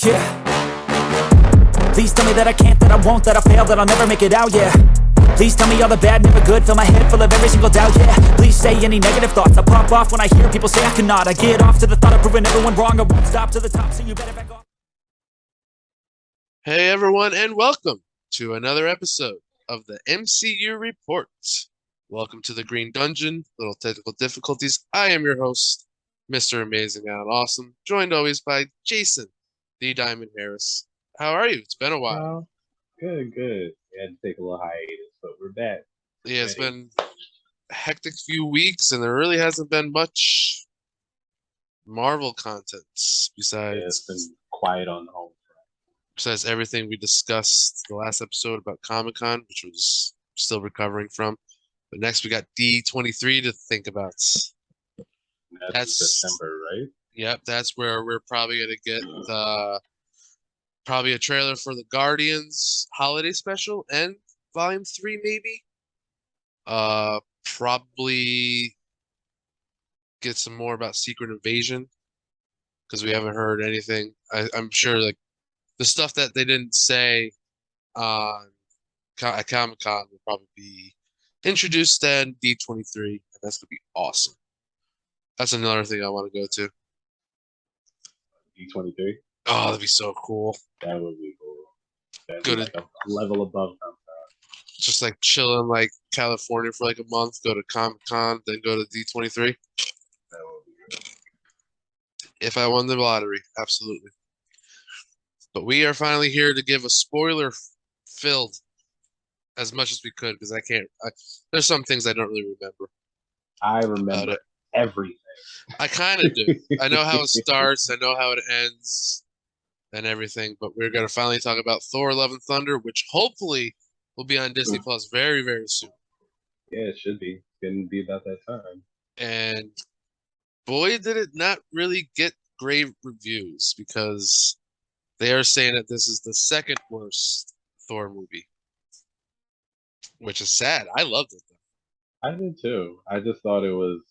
Yeah. Please tell me that I can't, that I won't, that I fail, that I'll never make it out, yeah. Please tell me all the bad, never good, fill my head full of every single doubt, yeah. Please say any negative thoughts, I pop off when I hear people say I cannot. I get off to the thought of proving everyone wrong, I won't stop to the top, so you better back off. Hey everyone, and welcome to another episode of the MCU Report. Welcome to the Green Dungeon, little technical difficulties. I am your host, Mr. Amazing and Awesome, joined always by Jason, the Diamond Harris. How are you? It's been a while. Good. We had to take a little hiatus, but we're back. Yeah, it's been a hectic few weeks, and there really hasn't been much Marvel content besides it's been quiet on the home front. Besides everything we discussed the last episode about Comic-Con, which was still recovering from. But next we got D23 to think about. That's September, right? Yep, that's where we're probably going to get probably a trailer for the Guardians holiday special and Volume 3 maybe. Probably get some more about Secret Invasion because we haven't heard anything. I'm sure like the stuff that they didn't say at Comic-Con will probably be introduced in D23, and that's going to be awesome. That's another thing I want to go to. D23? Oh, that'd be so cool. That would be cool. That'd Go be to like a level above Comic-Con. Just like chill in like California for like a month, go to Comic-Con, then go to D23. That would be good. If I won the lottery, absolutely. But we are finally here to give a spoiler-filled as much as we could because there's some things I don't really remember. I remember everything. I kind of do. I know how it starts. I know how it ends and everything. But we're going to finally talk about Thor Love and Thunder, which hopefully will be on Disney Plus very, very soon. Yeah, it should be. It's going to be about that time. And boy, did it not really get great reviews because they are saying that this is the second worst Thor movie, which is sad. I loved it, though. I did too. I just thought it was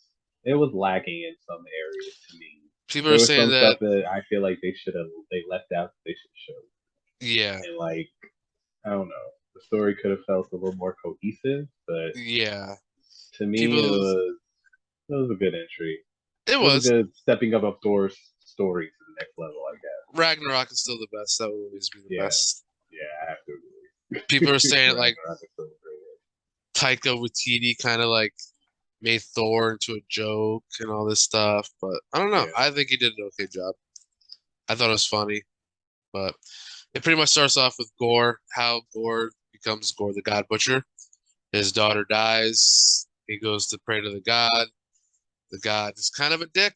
lacking in some areas to me. People are saying that stuff that I feel like they left out. They should show. Yeah. And like, I don't know. The story could have felt a little more cohesive, but yeah, to me it was a good entry. It was a good stepping up of Thor's story to the next level, I guess. Ragnarok is still the best. That will always be the best. Yeah, I have to agree. People are saying like Taika Waititi kind of like made Thor into a joke and all this stuff, but I don't know. Yeah. I think he did an okay job. I thought it was funny, but it pretty much starts off with Gore, how Gore becomes Gore the God Butcher. His daughter dies. He goes to pray to the god. The god is kind of a dick.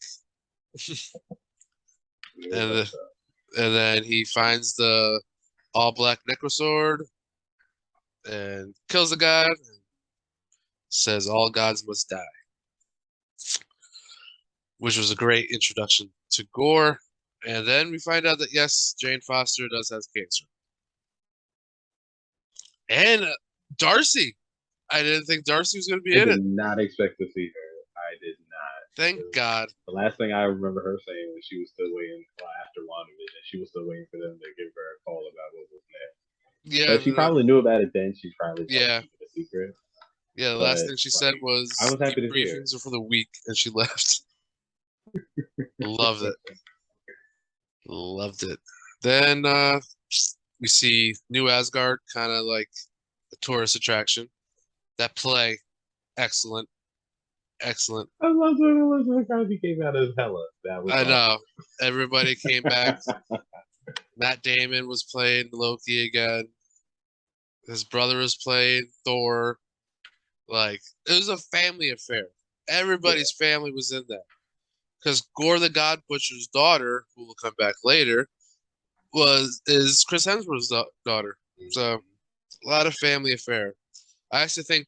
and then he finds the all-black Necrosword and kills the god. And says all gods must die. Which was a great introduction to Gore. And then we find out that, yes, Jane Foster does have cancer. And Darcy. I didn't think Darcy was going to be in it. I did not expect to see her. I did not. Thank God. The last thing I remember her saying was she was still waiting, after WandaVision, she was still waiting for them to give her a call about what was next. Yeah. But she probably knew about it then. She's probably keeping it a secret. Yeah, the last thing she said was, I was happy to see her. Briefings are for the week, and she left. Loved it. Loved it. Then we see New Asgard, kind of like a tourist attraction. That play, excellent. I love when the guy came out as Hela. That was awesome. Know. Everybody came back. Matt Damon was playing Loki again. His brother was playing Thor. Like, it was a family affair. Everybody's family was in that. Because Gore the God Butcher's daughter, who will come back later, is Chris Hemsworth's daughter. So, a lot of family affair. I actually think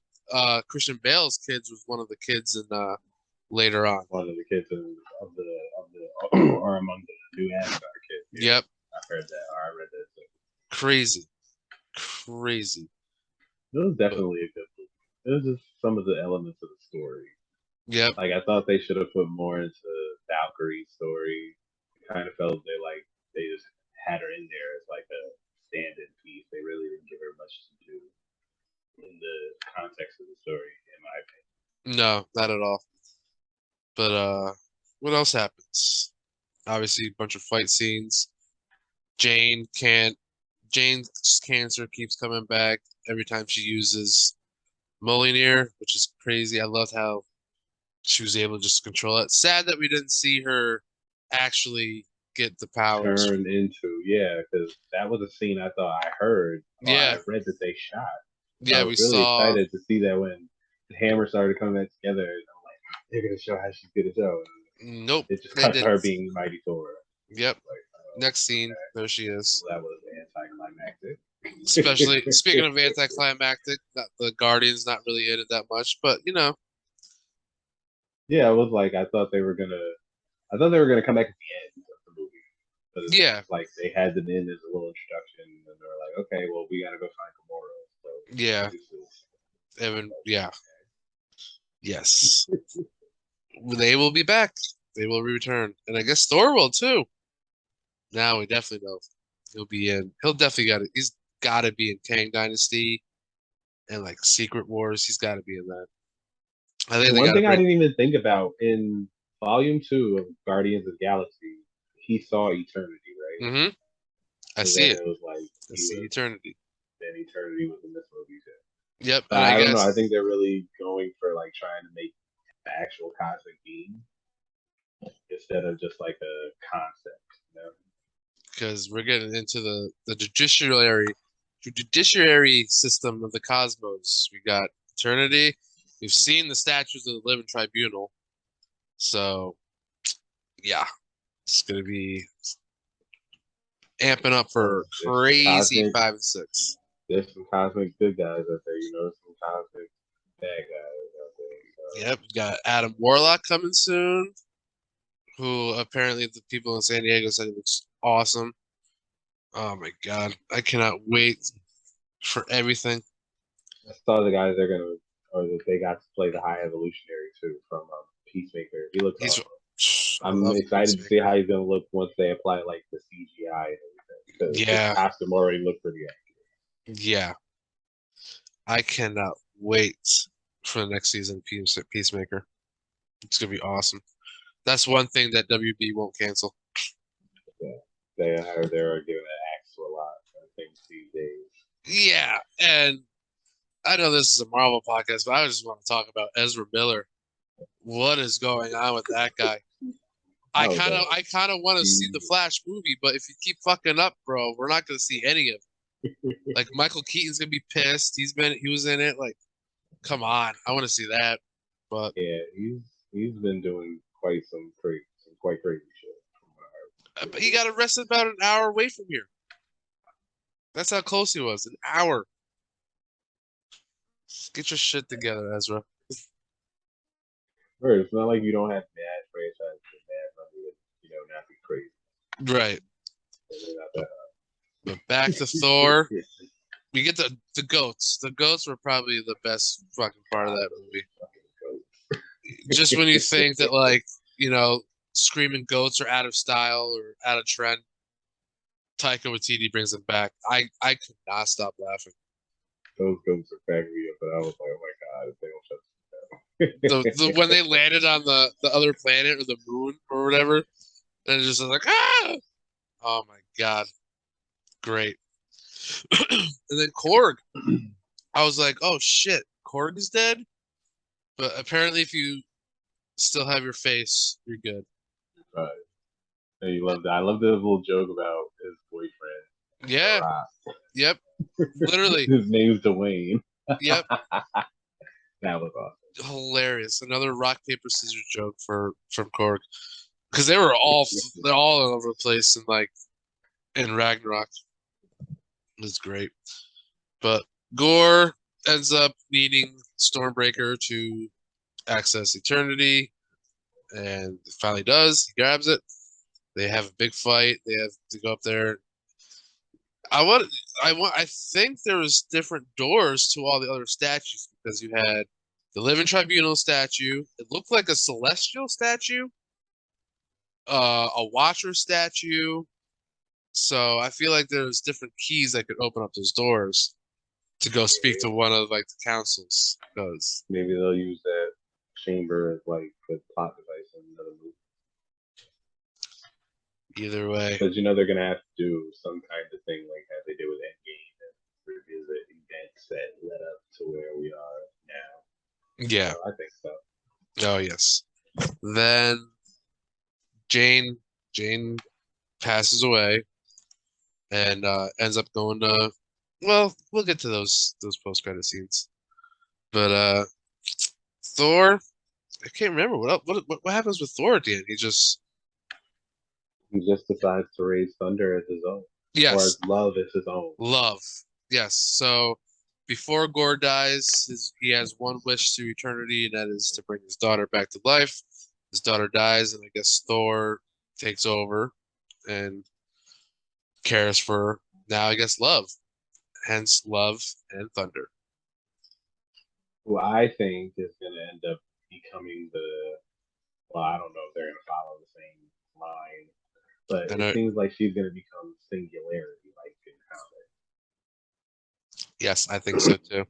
Christian Bale's kids was one of the kids in later on. One of the kids or among the New Asgard kids. Yeah. Yep. I heard that. Or I read that too. Crazy. It was definitely a good movie. It was just some of the elements of the story. Yep. Like, I thought they should have put more into Valkyrie's story. It kind of felt they just had her in there as like a stand-in piece. They really didn't give her much to do in the context of the story, in my opinion. No, not at all. But what else happens? Obviously, a bunch of fight scenes. Jane's cancer keeps coming back every time she uses Mjolnir, which is crazy. I loved how she was able to just control it. Sad that we didn't see her actually get the powers. Turn into, because that was a scene I thought I heard. I read that they shot. Yeah, I was really excited to see that when the hammer started coming back together. And I'm like, they're gonna show how she's gonna show. Nope. It just cut to her being Mighty Thor. Yep. Next scene, there she is. That was anticlimactic. Especially speaking of anticlimactic, the Guardians not really in it that much, but you know. Yeah, it was like I thought they were gonna come back at the end of the movie. But like they had them in as a little introduction, and they were like, okay, well we gotta go find Gamora. So Yes. They will be back. They will return, and I guess Thor will too. Now we definitely know he'll be in. He'll definitely got it. He's got to be in Kang Dynasty and like Secret Wars. He's got to be in that. I think one thing I didn't even think about in Volume 2 of Guardians of the Galaxy, he saw Eternity, right? Mm-hmm. I see it. It was like I see Eternity. Then Eternity was in this movie too. Yep. I don't know. I think they're really going for like trying to make the actual cosmic being instead of just like a concept, you know? Because we're getting into the judiciary system of the cosmos. We got Eternity. We've seen the statues of the Living Tribunal. So, yeah, it's gonna be amping up for crazy 5 and 6. There's some cosmic good guys out there, you know, some cosmic bad guys out there. Yep, we got Adam Warlock coming soon, who apparently the people in San Diego said he looks awesome. Oh my god, I cannot wait for everything. I saw the guys that they got to play the High Evolutionary too from Peacemaker. He looks awesome. I'm excited to see how he's gonna look once they apply like the CGI and everything. Because his costume already looked pretty accurate. Yeah, I cannot wait for the next season of Peacemaker. It's gonna be awesome. That's one thing that WB won't cancel. Yeah, they're giving an axe to a lot of things these days. Yeah, and I know this is a Marvel podcast, but I just want to talk about Ezra Miller. What is going on with that guy? I kind of want to see the Flash movie, but if you keep fucking up, bro, we're not gonna see any of it. Like Michael Keaton's gonna be pissed. He was in it. Like, come on, I want to see that. But yeah, he's been doing some quite crazy shit. But he got arrested about an hour away from here. That's how close he was. An hour. Get your shit together, Ezra. It's not like you don't have bad franchises and bad money that, not be crazy. Right. But back to Thor. We get the goats. The goats were probably the best fucking part of that movie. Just when you think that, like, screaming goats are out of style or out of trend, Taika Waititi brings them back. I could not stop laughing. Those goats are cracking me up, but I was like, oh my god, if they don't shut them down. When they landed on the other planet or the moon or whatever, and it's just like, ah! Oh my god. Great. And then Korg. I was like, oh shit, Korg is dead? But apparently if you still have your face, you're good. Right. And you love that. I love the little joke about his boyfriend. Yeah. Yep. Literally. His name's Dwayne. Yep. That was awesome. Hilarious. Another rock, paper, scissors joke from Korg. Because they're all over the place in Ragnarok. It was great. But Gore ends up needing Stormbreaker to access Eternity, and finally does. He grabs it. They have a big fight. They have to go up there. I think there was different doors to all the other statues because you had the Living Tribunal statue. It looked like a Celestial statue, a Watcher statue, So I feel like there's different keys that could open up those doors to go speak to one of like the councils. Because maybe they'll use that chamber as like a plot device in another movie. either way, Because they're gonna have to do some kind of thing like how they did with Endgame and revisit events that led up to where we are now. yeah. So I think so. Oh yes. Then Jane passes away and ends up going to. Well, we'll get to those post-credit scenes. But Thor, I can't remember what happens with Thor at the end. He just decides to raise Thunder as his own, or as yes, Love as his own. love. Yes. So before Gore dies, he has one wish to eternity, and that is to bring his daughter back to life. His daughter dies, and I guess Thor takes over and cares for now, I guess, Love. Hence Love and Thunder. Who I think is going to end up becoming well, I don't know if they're going to follow the same line, but it seems like she's going to become Singularity, like in comics. Yes, I think so too.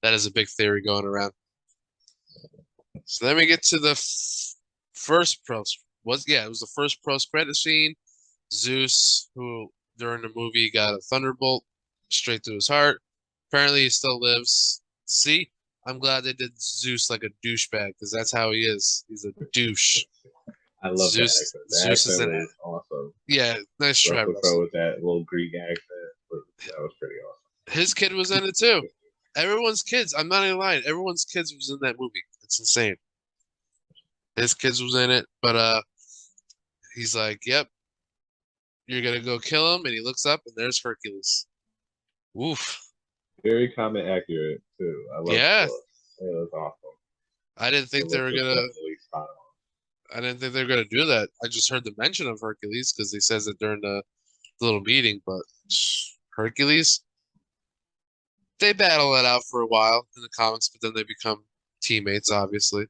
That is a big theory going around. So then we get to the first it was the first post-credit scene. Zeus, who during the movie got a thunderbolt straight through his heart. Apparently he still lives. See, I'm glad they did Zeus like a douchebag because that's how he is. He's a douche. I love Zeus, that accent. The Zeus accent was awesome. Yeah, nice try. Russell with that little Greek accent. That was pretty awesome. His kid was in it too. Everyone's kids. I'm not even lying. Everyone's kids was in that movie. It's insane. His kids was in it, but he's like, "Yep, you're gonna go kill him," and he looks up and there's Hercules. Woof. Very comic accurate too. I love it. It was awesome. I didn't think they were gonna. I didn't think they were gonna do that. I just heard the mention of Hercules because he says it during the little meeting. But Hercules, they battle it out for a while in the comics, but then they become teammates, obviously,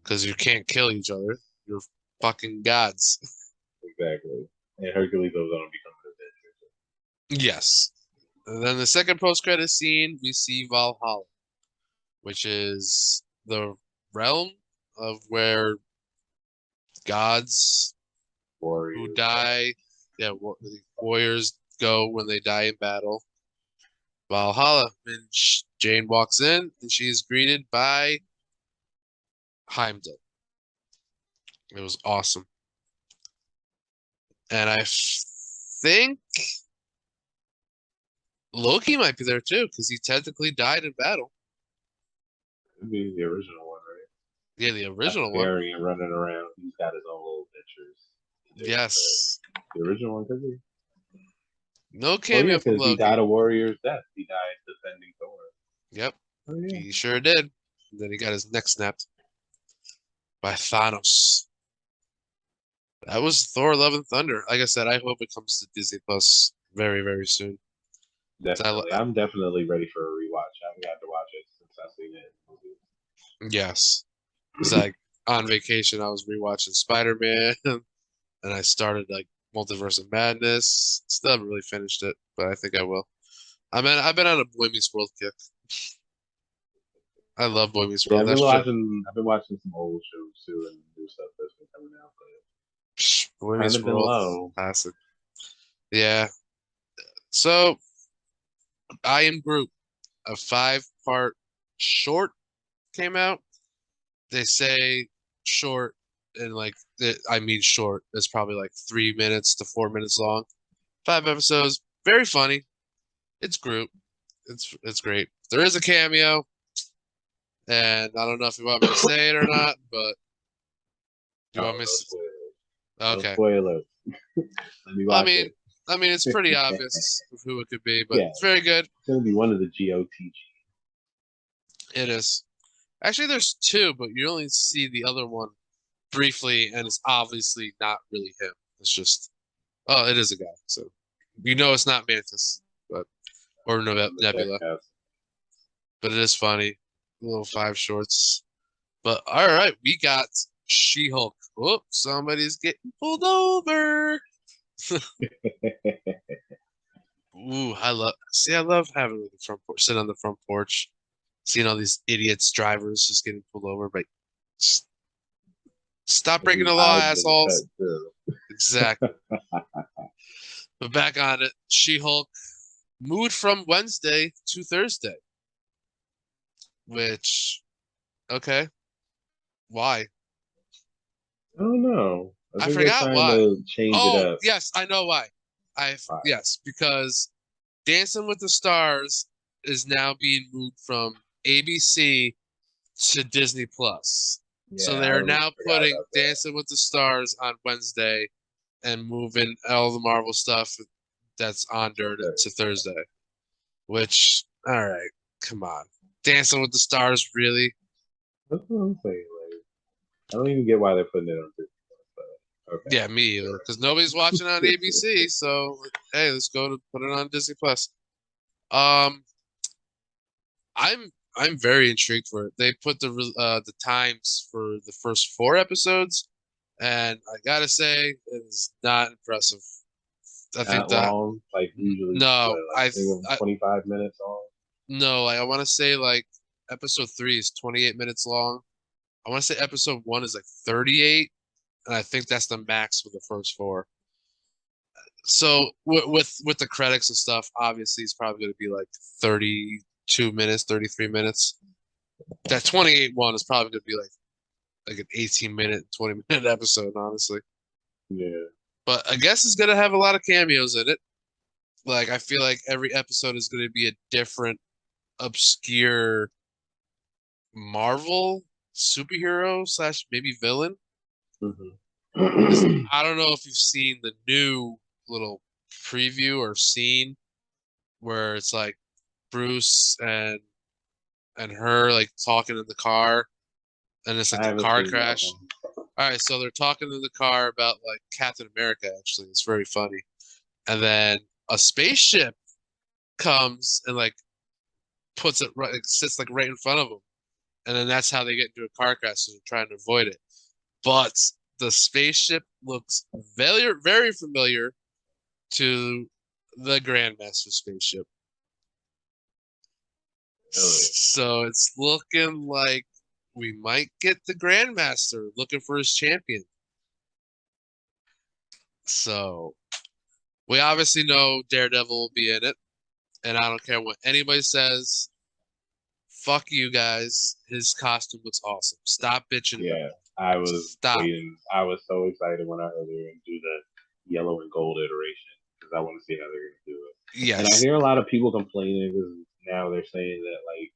because you can't kill each other. You're fucking gods. Exactly. And Hercules goes on to become an adventure. Yes. And then the second post-credit scene, we see Valhalla, which is the realm of where gods who die, warriors go when they die in battle. Valhalla, and Jane walks in, and she is greeted by Heimdall. It was awesome. And I think Loki might be there too, because he technically died in battle. It'd be the original one, right? Yeah, the original one. And running around. He's got his own little adventures. Yes. The original one, could be. No cameo from Loki. He died a warrior's death. He died defending Thor. Yep. Oh, yeah. He sure did. And then he got his neck snapped by Thanos. That was Thor Love and Thunder. Like I said, I hope it comes to Disney Plus very, very soon. Definitely. I'm definitely ready for a rewatch. I haven't got to watch it since I've seen it. Yes. It's like on vacation, I was rewatching Spider-Man, and I started like Multiverse of Madness. Still haven't really finished it, but I think I will. I've been on a Boy Meets World kick. I love Boy Meets World. Yeah, I've been watching some old shows too and new stuff that's been coming out. But Boy Meets World, classic. Yeah. So, I Am Groot, a 5-part short came out. They say short, and I mean short. It's probably like 3 minutes to 4 minutes long. 5 episodes, very funny. It's Groot. It's great. There is a cameo, and I don't know if you want me to say it or not, but do you want me to? Okay. No spoilers. I mean, it's pretty obvious of who it could be, but it's very good. It's gonna be one of the GOTG. It is. Actually, there's 2, but you only see the other one briefly, and it's obviously not really him. It's just, it is a guy. So it's not Mantis, or Nebula. But it is funny. Little 5 shorts. But all right, we got She-Hulk. Oh, somebody's getting pulled over. Ooh, I love having the front porch, sit on the front porch, seeing all these idiots drivers just getting pulled over. But stop breaking the law, assholes. Exactly. But back on it, She-Hulk moved from Wednesday to Thursday. Which, okay, why? I don't know. I think they're forgot trying why. to change it up. Yes, I know why. Yes, because Dancing with the Stars is now being moved from ABC to Disney Plus. So Yeah, they're I now forgot putting about that. Dancing with the Stars on Wednesday and moving all the Marvel stuff that's on there to Thursday. Which, all right, come on. Dancing with the Stars, really? That's what I'm saying. Like, I don't even get why they're putting it on Disney. But okay. Yeah, me either. Because nobody's watching on ABC, so hey, let's go to put it on Disney Plus. I'm very intrigued for it. They put the times for the first 4 episodes, and I gotta say, it is not impressive. I think Not long, like usually. no, What, like 25 minutes long. No, I want to say like episode 3 is 28 minutes long. I want to say episode 1 is like 38, and I think that's the max for the first 4. So with the credits and stuff, obviously it's probably going to be like 32 minutes, 33 minutes. That 28 one is probably going to be like an 18-minute, 20-minute episode, honestly. Yeah. But I guess it's going to have a lot of cameos in it. Like I feel like every episode is going to be a different obscure Marvel superhero / maybe villain. Mm-hmm. I don't know if you've seen the new little preview or scene where it's like Bruce and her like talking in the car, and it's like the car crash. All right, so they're talking in the car about like Captain America. Actually, it's very funny. And then a spaceship comes and like puts it right, like, sits like right in front of them, and then that's how they get into a car crash. So they're trying to avoid it. But the spaceship looks very, very familiar to the Grandmaster spaceship. So it's looking like we might get the Grandmaster looking for his champion. So we obviously know Daredevil will be in it, and I don't care what anybody says. Fuck you guys. His costume looks awesome. Stop bitching. Yeah, I was Stop. waiting. I was so excited when I heard they were going to do the yellow and gold iteration because I want to see how they're going to do it. Yes. And I hear a lot of people complaining because now they're saying that like,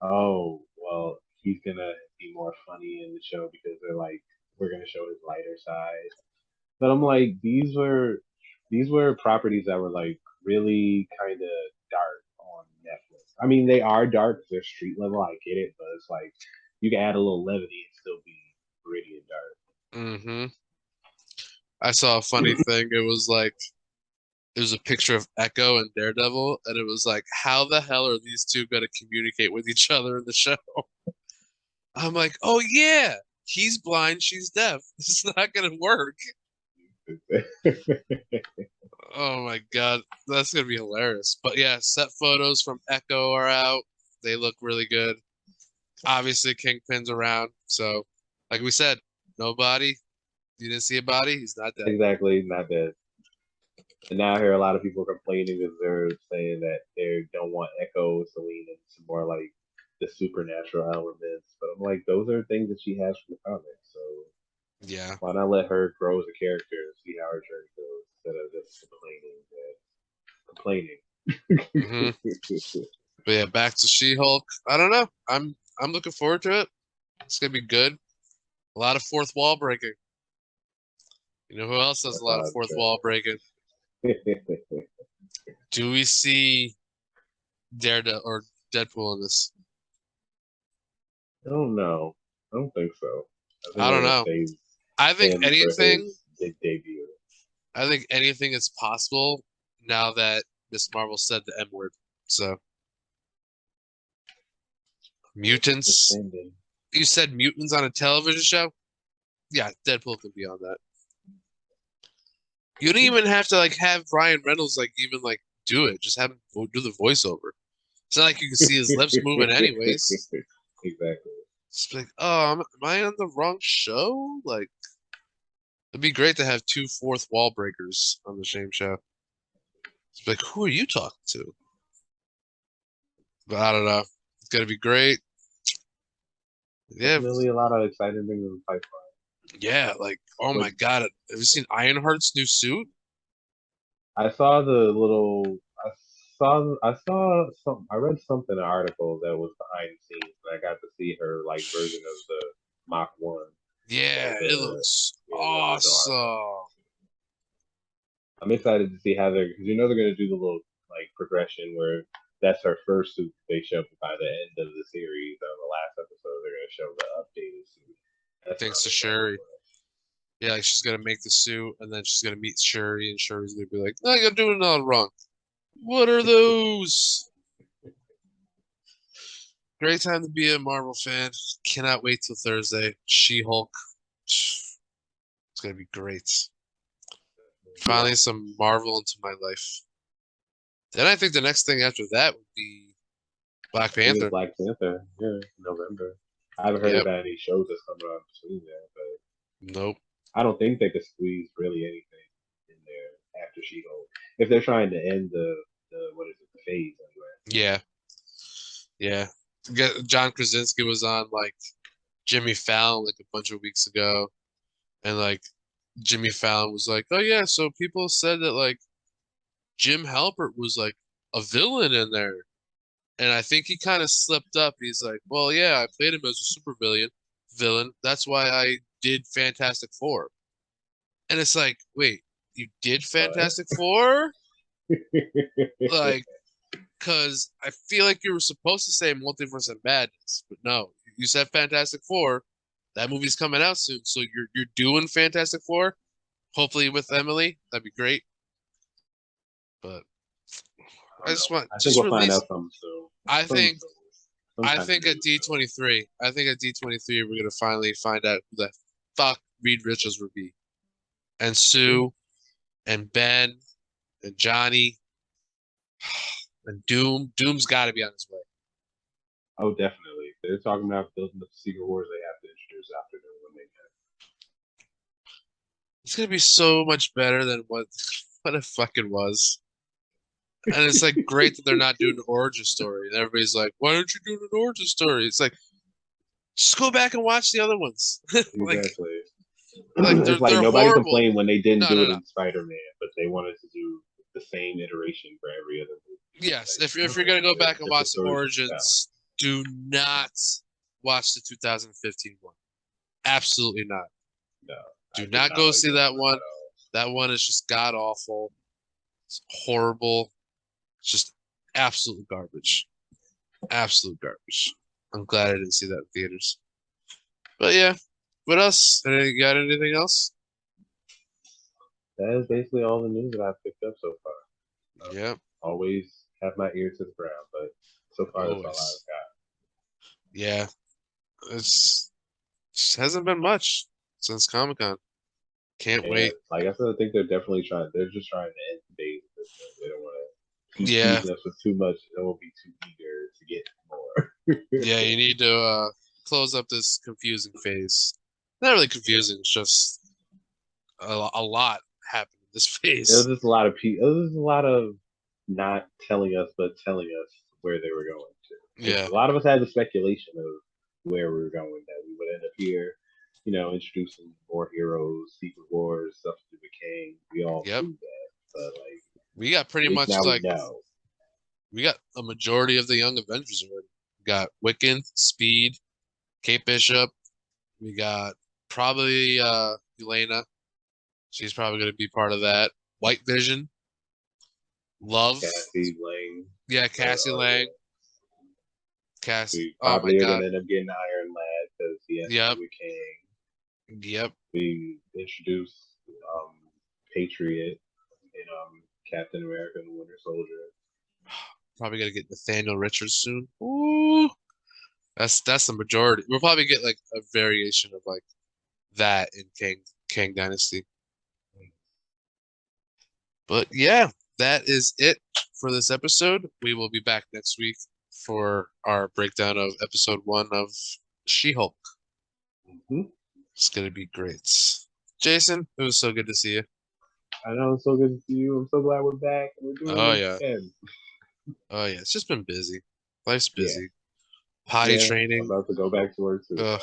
oh, well, he's gonna be more funny in the show because they're like, we're gonna show his lighter side. But I'm like, these were properties that were like really kind of dark on Netflix. I mean, they are dark, they're street level. I get it, but it's like you can add a little levity and still be gritty and dark. Mm-hmm. I saw a funny thing. It was like it was a picture of Echo and Daredevil, and it was like, how the hell are these two going to communicate with each other in the show? I'm like, oh yeah, he's blind, she's deaf. It's not going to work. Oh my god, that's going to be hilarious. But yeah, set photos from Echo are out. They look really good. Obviously, Kingpin's around. So, like we said, no body. You didn't see a body, he's not dead. Exactly, not dead. And now I hear a lot of people complaining because they're saying that they don't want Echo to lean into more like the supernatural elements. But I'm like, those are things that she has from the comics. So yeah, why not let her grow as a character and see how her journey goes instead of just complaining. Mm-hmm. But yeah, back to She-Hulk. I don't know. I'm looking forward to it. It's gonna be good. A lot of fourth wall breaking. You know who else does a lot of fourth wall breaking? Do we see Daredevil or Deadpool in this? I don't know. I don't think so. I don't know. I think anything. Big debut. I think anything is possible now that Miss Marvel said the M word. So mutants. You said mutants on a television show? Yeah, Deadpool could be on that. You don't even have to like have Ryan Reynolds like even like do it. Just have him do the voiceover. It's not like you can see his lips moving anyways. Exactly. It's like, oh, am I on the wrong show? Like, it'd be great to have two fourth wall breakers on the same show. It's like, who are you talking to? But I don't know. It's gonna be great. Yeah, Definitely a lot of exciting things in the pipeline. yeah. Like, oh my God, have you seen Ironheart's new suit? I saw the little. I saw some. I read something an article that was behind the scenes, and I got to see her like version of the Mach 1. Yeah, Like it the looks the original art. awesome. I'm excited to see how they're because they're gonna do the little like progression where that's her first suit they show by the end of the series. On the last episode, they're gonna show the updated suit. That's what Thanks I'm to excited Shuri. for. Yeah, like she's gonna make the suit, and then she's gonna meet Shuri, and Shuri's gonna be like, "No, you're doing it all wrong. What are those?" Great time to be a Marvel fan. Cannot wait till Thursday. She-Hulk. It's gonna be great. Finally, some Marvel into my life. Then I think the next thing after that would be Black I think it's Panther. Black Panther. Yeah, November. I haven't heard Yep. about any shows that's coming up between there, but Nope. I don't think they could squeeze really anything in there after She-Hulk. If they're trying to end the what is it, the phase anyway. Yeah. Yeah. John Krasinski was on like Jimmy Fallon like a bunch of weeks ago, and like Jimmy Fallon was like, "Oh yeah, so people said that like Jim Halpert was like a villain in there." And I think he kind of slipped up. He's like, "Well, yeah, I played him as a villain. That's why I did Fantastic Four." And it's like, "Wait, you did Fantastic Four?" Like, because I feel like you were supposed to say Multiverse of Madness, but no, you said Fantastic Four. That movie's coming out soon, so you're doing Fantastic Four. Hopefully with Emily, that'd be great. But I just want I think just we'll find release. out something soon. I Some think some I kind of think at news. D23, I think at D23 we're gonna finally find out who the fuck Reed Richards would be, and Sue, and Ben, and Johnny, and Doom. Doom's got to be on his way. Oh, definitely. They're talking about building the Secret Wars they have to introduce after them when they can. It's gonna be so much better than what it fucking was. And it's like great that they're not doing an origin story. And everybody's like, "Why aren't you doing an origin story?" It's like, just go back and watch the other ones. like, Exactly. like It's like they're nobody horrible. complained when they didn't No, do no, it no. in Spider-Man, but they wanted to do the same iteration for every other movie. Yes, Like, if you're gonna go back and different watch the stories to tell. origins, do not watch the 2015 one. Absolutely not. No, I Do did not not go like see that that one one. at all. That one is just god awful. It's horrible. It's just absolute garbage. Absolute garbage. I'm glad I didn't see that in theaters. But yeah, what else? You got anything else? That is basically all the news that I've picked up so far. Yeah, Always have my ear to the ground, but so far that's all always. I've got. Yeah, it's just hasn't been much since Comic-Con. Can't Yeah, wait. like I said, I think they're definitely trying. They're just trying to end the phase at this point. They don't want to keep Yeah, teasing us with too much. They won't be too eager to get more. yeah. You need to close up this confusing phase. Not really confusing. It's just a lot happened in this There was phase. just a lot of people. There was just a lot of not telling us, but telling us where they were going to. Yeah. A lot of us had the speculation of where we were going, that we would end up here, introducing more heroes, Secret Wars, stuff to do with Kang. We all Yep. knew that, but like We got at pretty least much now like we know. we got a majority of the Young Avengers already. We got Wiccan, Speed, Kate Bishop. We got probably Elena. She's probably gonna be part of that. White Vision, Love. Cassie Lang. Yeah, Cassie Lang. We Oh my probably are God. gonna end up getting Iron Lad because he has to Yep. do with Kang. Yep. We introduced Patriot and Captain America and the Winter Soldier. Probably gonna get Nathaniel Richards soon. Ooh. That's the majority. We'll probably get like a variation of like that in Kang Dynasty. But yeah, that is it for this episode. We will be back next week for our breakdown of episode 1 of She-Hulk. It's going to be great. Jason, it was so good to see you. I know, it's so good to see you. I'm so glad we're back. We're doing this again. Oh, yeah. It's just been busy. Life's busy. Yeah. Potty training. I'm about to go back to work too.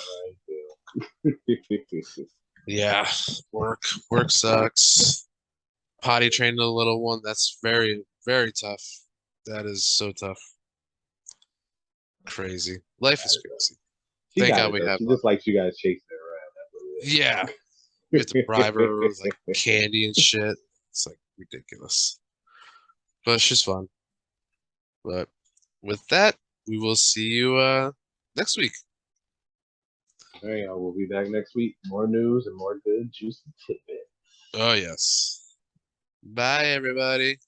Yeah. Work sucks. Potty training a little one. That's very, very tough. That is so tough. Crazy. Life is crazy. Thank God we have. She just likes you guys chasing her around. Yeah. You have to bribe her with like candy and shit. It's like ridiculous. But she's fun. But with that, we will see you next week. All right, we'll be back next week. More news and more good juicy tidbits. Oh yes. Bye everybody.